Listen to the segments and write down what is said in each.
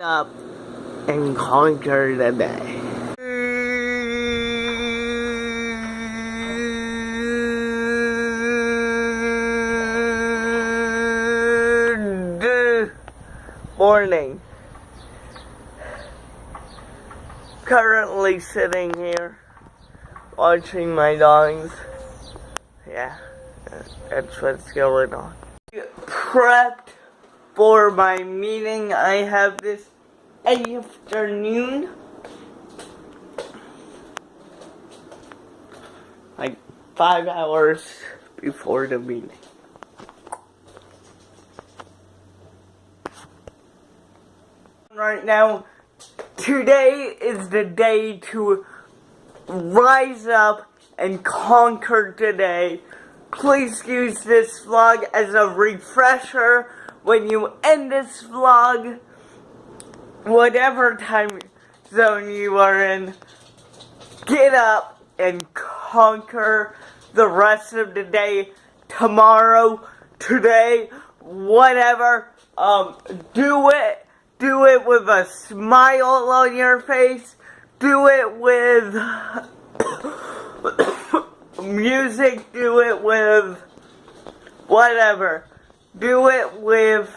Up and conquer the day. Good morning. Currently sitting here watching my dogs. Yeah, that's what's going on. Prepped for my meeting I have this afternoon. Like 5 hours before the meeting. Right now, today is the day to rise up and conquer today. Please use this vlog as a refresher when you end this vlog. Whatever time zone you are in, get up and conquer the rest of the day, tomorrow, today, whatever. Do it with a smile on your face. Do it with music. Do it with whatever. Do it with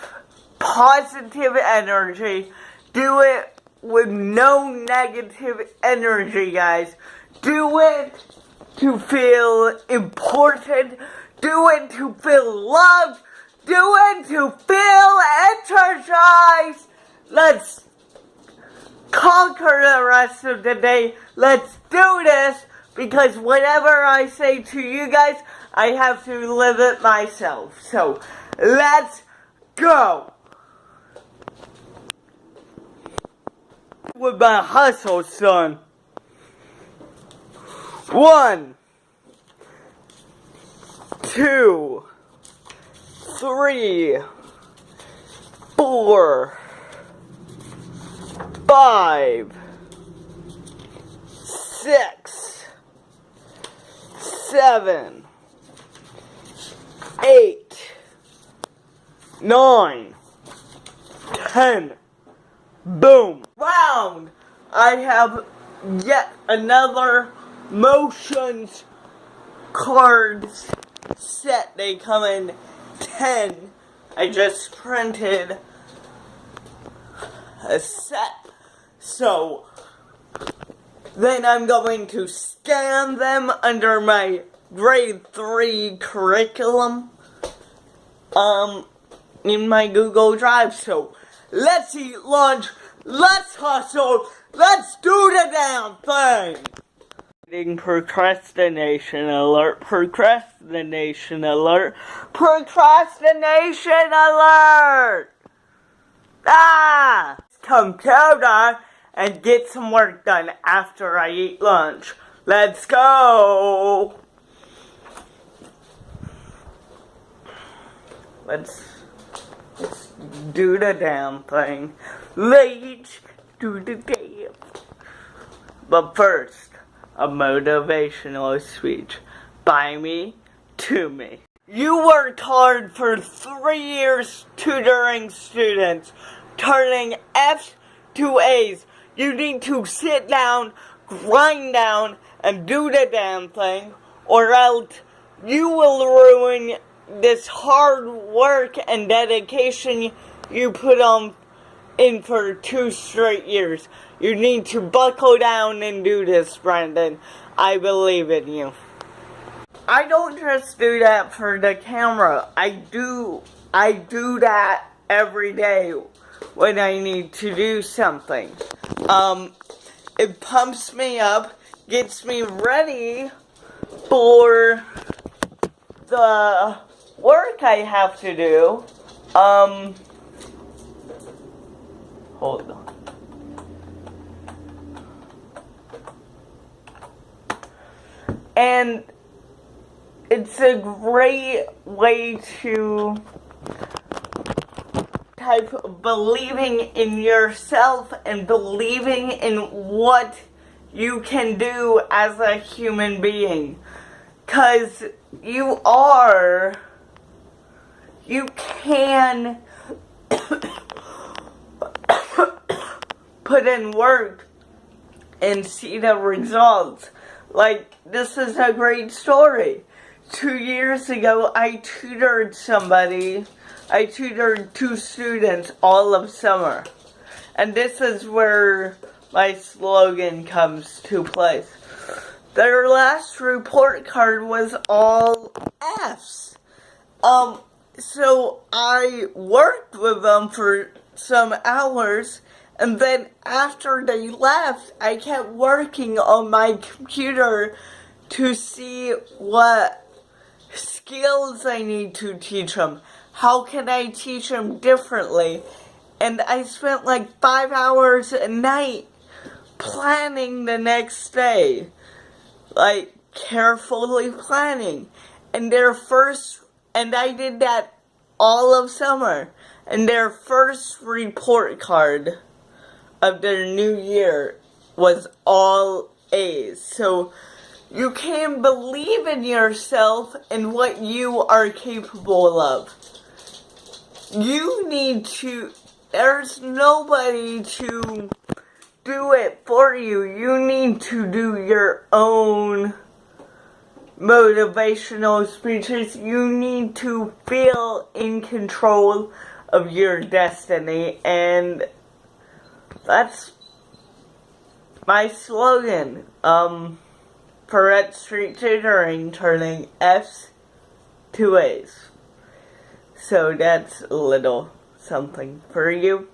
positive energy. Do it with no negative energy, guys. Do it to feel important. Do it to feel loved. Do it to feel energized. Let's conquer the rest of the day. Let's do this, because whatever I say to you guys, I have to live it myself. So, let's go. With my hustle, son. 1, 2, 3, 4, 5, 6, 7, 8, 9, 10. Boom. Round. I have yet another motions cards set. They come in 10. I just printed a set. So then I'm going to scan them under my grade 3 curriculum in my Google Drive. So let's eat lunch, let's hustle, let's do the damn thing! Procrastination alert, procrastination alert, procrastination alert! Computer, and get some work done after I eat lunch. Let's go! Let's do the damn thing. Let's do the damn. But first, a motivational speech by me to me. You worked hard for 3 years tutoring students, turning F's to A's. You need to sit down, grind down, and do the damn thing, or else you will ruin this hard work and dedication you put in for 2 straight years. You need to buckle down and do this, Brandon. I believe in you. I don't just do that for the camera. I do that every day when I need to do something. It pumps me up, gets me ready for the work I have to do. Hold on. And it's a great way to type believing in yourself and believing in what you can do as a human being. 'Cause you can put in work and see the results. Like, this is a great story. 2 years ago, I tutored two students all of summer. And this is where my slogan comes to place. Their last report card was all F's. So I worked with them for some hours, and then after they left, I kept working on my computer to see what skills I need to teach them. How can I teach them differently? And I spent like 5 hours a night planning the next day. Like, carefully planning. And I did that all of summer. And their first report card of their new year was all A's. So you can believe in yourself and what you are capable of. There's nobody to do it for you. You need to do your own motivational speeches. You need to feel in control of your destiny, and that's my slogan. Perrette Street Tutoring, turning F's to A's. So that's a little something for you.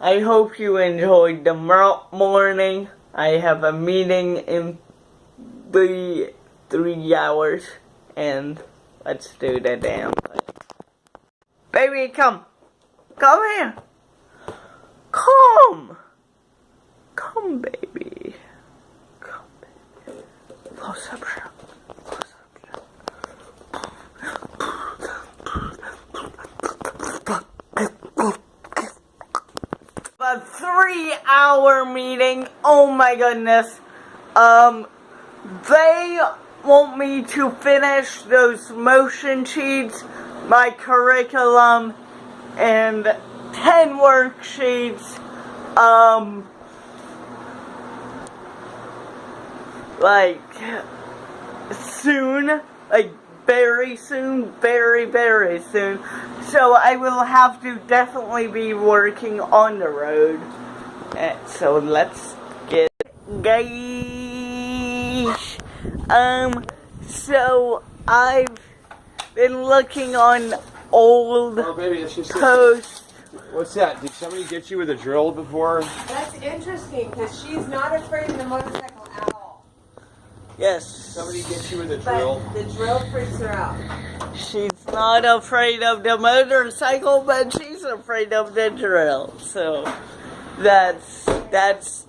I hope you enjoyed the morning. I have a meeting in 3 hours, and let's do the damn thing. Baby, come. Come here. Come, baby. Come, baby. Close up shop. A 3-hour meeting. Oh my goodness. They want me to finish those motion sheets, my curriculum, and 10 worksheets. Like, soon. Like, very soon. Very, very soon. So I will have to definitely be working on the road. So let's get engaged. So I've been looking on old posts. What's that? Did somebody get you with a drill before? That's interesting, because she's not afraid of the motorcycle at all. Yes. Somebody get you with a drill? But the drill freaks her out. She's not afraid of the motorcycle, but she's afraid of the drill. So that's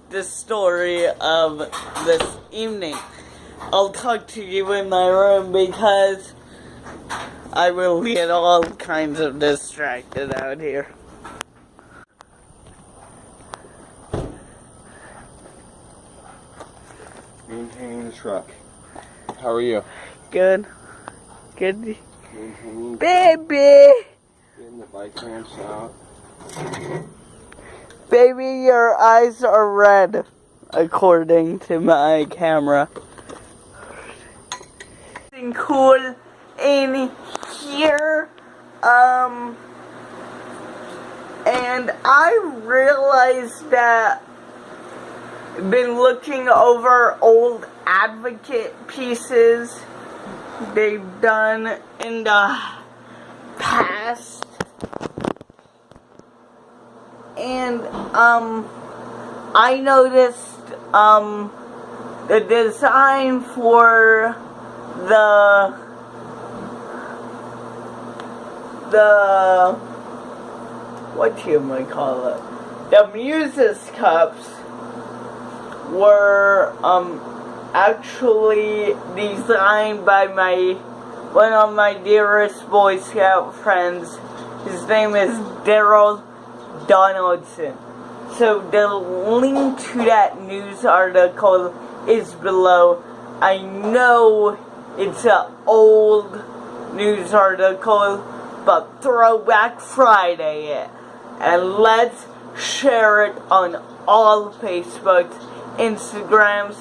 the story of this evening. I'll talk to you in my room because I will get all kinds of distracted out here. Maintaining the truck. How are you? Good. Maintaining. Baby! Getting the bike ramps out. Baby, your eyes are red, according to my camera. Something cool in here. And I realized that I've been looking over old Advocate pieces they've done in the past. And, I noticed, the design for the what you might call it, the Muses cups were, actually designed by one of my dearest Boy Scout friends. His name is Daryl Donaldson. So the link to that news article is below. I know it's an old news article, but Throwback Friday it. And let's share it on all Facebooks, Instagrams,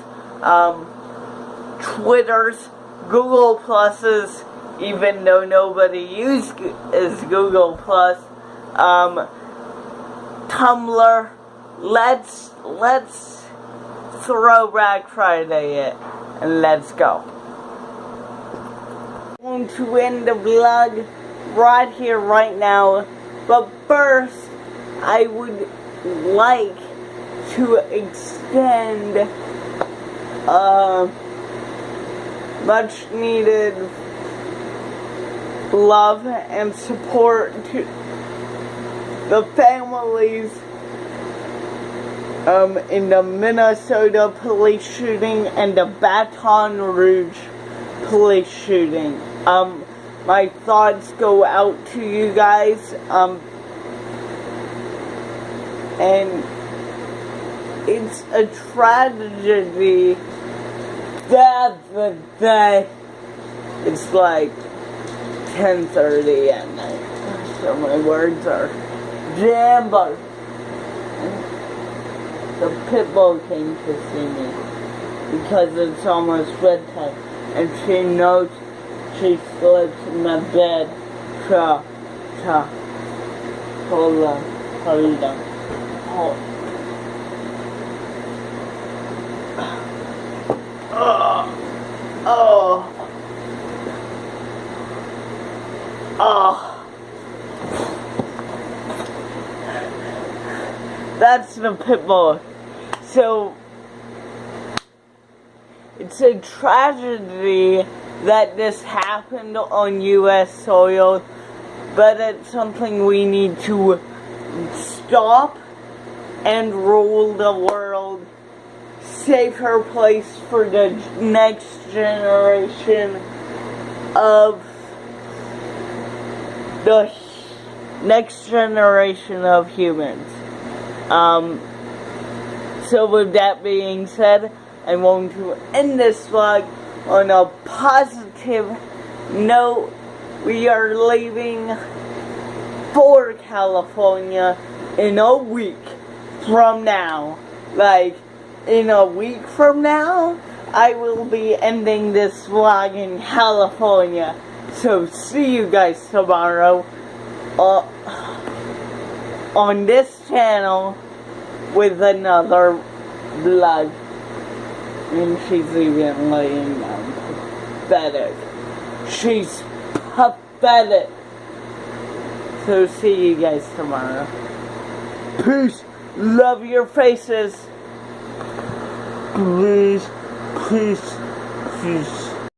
Twitters, Google Pluses, even though nobody uses Google Plus, Tumblr. Let's throw Black Friday it, and let's go. I'm going to end the vlog right here, right now, but first, I would like to extend much needed love and support to the families in the Minnesota police shooting and the Baton Rouge police shooting. My thoughts go out to you guys, and it's a tragedy that the day it's like 10:30 at night, so my words are jumbled. The pit bull came to see me because it's almost bedtime, and she knows she sleeps in the bed. So, hold on. That's the pit bull. So, it's a tragedy that this happened on U.S. soil, but it's something we need to stop and rule the world. Safer place for the next generation of humans. So with that being said, I'm going to end this vlog on a positive note. We are leaving for California in a week from now. Like, in a week from now, I will be ending this vlog in California. So see you guys tomorrow on this channel with another vlog. And she's even laying down. Pathetic. She's pathetic. So see you guys tomorrow. Peace. Love your faces. Please.